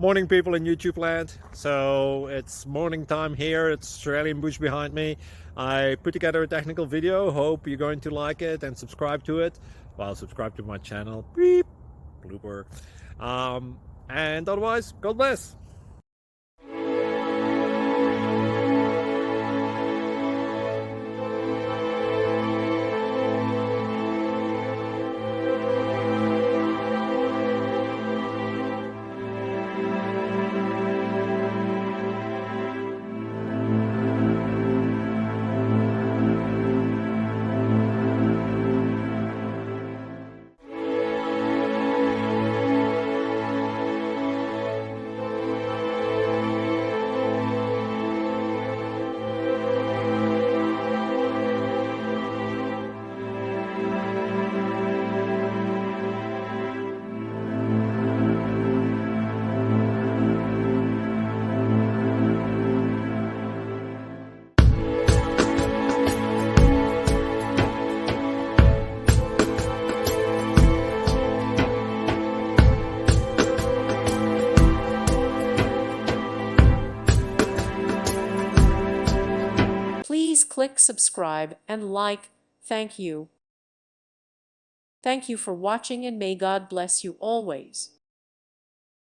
Morning, people in YouTube land. So it's morning time here. It's Australian bush behind me. I put together a technical video. Hope you're going to like it and subscribe to it. Well, subscribe to my channel. Beep, blooper. And otherwise, God bless. Please click subscribe and like. Thank you. Thank you for watching and may God bless you always.